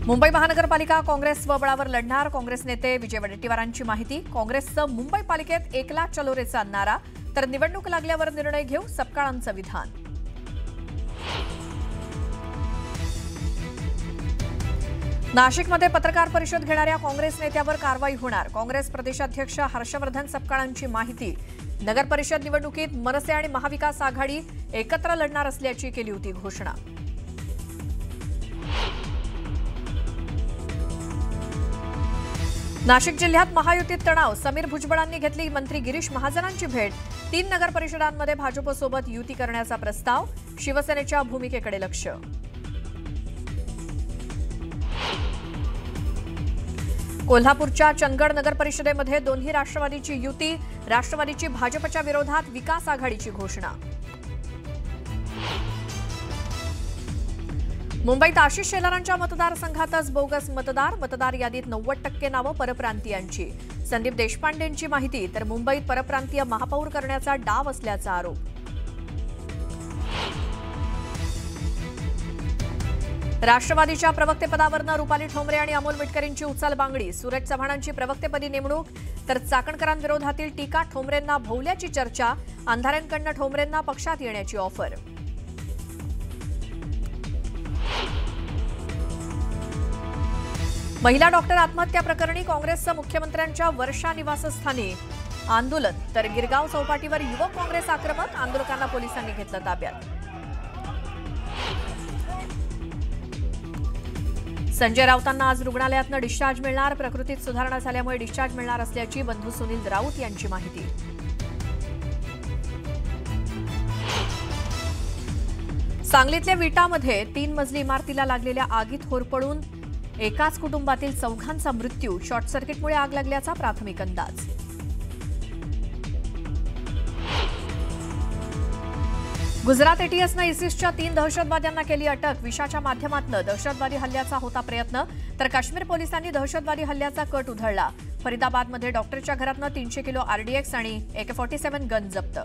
मुंबई महानगरपालिका काँग्रेस स्वबळावर लढणार, काँग्रेस नेते विजय वडेट्टीवारांची माहिती। काँग्रेसचं मुंबई पालिकेत एकला चलोरेचा नारा, तर निवडणूक लागल्यावर निर्णय घेऊ, सपकाळांचं विधान। नाशिकमध्ये पत्रकार परिषद घेणाऱ्या काँग्रेस नेत्यावर कारवाई होणार, काँग्रेस प्रदेशाध्यक्ष हर्षवर्धन सपकाळांची माहिती। नगर परिषद निवडणुकीत मनसे आणि महाविकास आघाडी एकत्र लढणार असल्याची केली होती घोषणा। नाशिक जिल्ह्यात महायुतीत तणाव, समीर भुजबळांनी घेतली मंत्री गिरीश महाजनांची भेट। 3 नगर परिषदांमध्ये भाजपसोबत युती करण्याचा प्रस्ताव, शिवसेनेच्या भूमिकेकडे लक्ष। कोल्हापूरच्या चंदगड नगर परिषदेमध्ये दोन्ही राष्ट्रवादीची युती, राष्ट्रवादीची भाजपच्या विरोधात विकास आघाडीची घोषणा। मुंबईत आशिष शेलारांच्या मतदारसंघातच बोगस मतदार यादीत 90% नावं परप्रांतीयांची। संदीप देशपांडेंची माहिती, तर मुंबईत परप्रांतीय महापौर करण्याचा डाव असल्याचा आरोप। राष्ट्रवादीच्या प्रवक्तेपदावरनं रुपाली ठोंबरे आणि अमोल मिटकरींची उचलबांगडी, सूरज चव्हाणांची प्रवक्तेपदी नेमणूक, तर चाकणकरांविरोधातील टीका, ठोंबरेंना भोवल्याची चर्चा, अंधाऱ्यांकडनं ठोंबरेंना पक्षात येण्याची ऑफर। महिला डॉक्टर आत्महत्या प्रकरणी काँग्रेसचं मुख्यमंत्र्यांच्या वर्षा निवासस्थानी आंदोलन, तर गिरगाव चौपाटीवर युवक काँग्रेस आक्रमक, आंदोलकांना पोलिसांनी घेतलं ताब्यात। संजय राऊतांना आज रुग्णालयातनं डिस्चार्ज मिळणार, प्रकृतीत सुधारणा झाल्यामुळे डिस्चार्ज मिळणार असल्याची बंधू सुनील राऊत यांची माहिती। सांगलीतल्या विटामध्ये 3 मजली इमारतीला लागलेल्या आगीत होरपळून एकाच कुटुंबातील 4घांचा मृत्यू, शॉर्ट सर्किटमुळे आग लागल्याचा प्राथमिक अंदाज। गुजरात एटीएसनं इसिसच्या 3 दहशतवाद्यांना केली अटक, विशाच्या माध्यमातून दहशतवादी हल्ल्याचा होता प्रयत्न, तर काश्मीर पोलिसांनी दहशतवादी हल्ल्याचा कट उधळला। फरीदाबादमध्ये डॉक्टरच्या घरातनं 300 किलो RDX आणि AK-47 गन जप्त।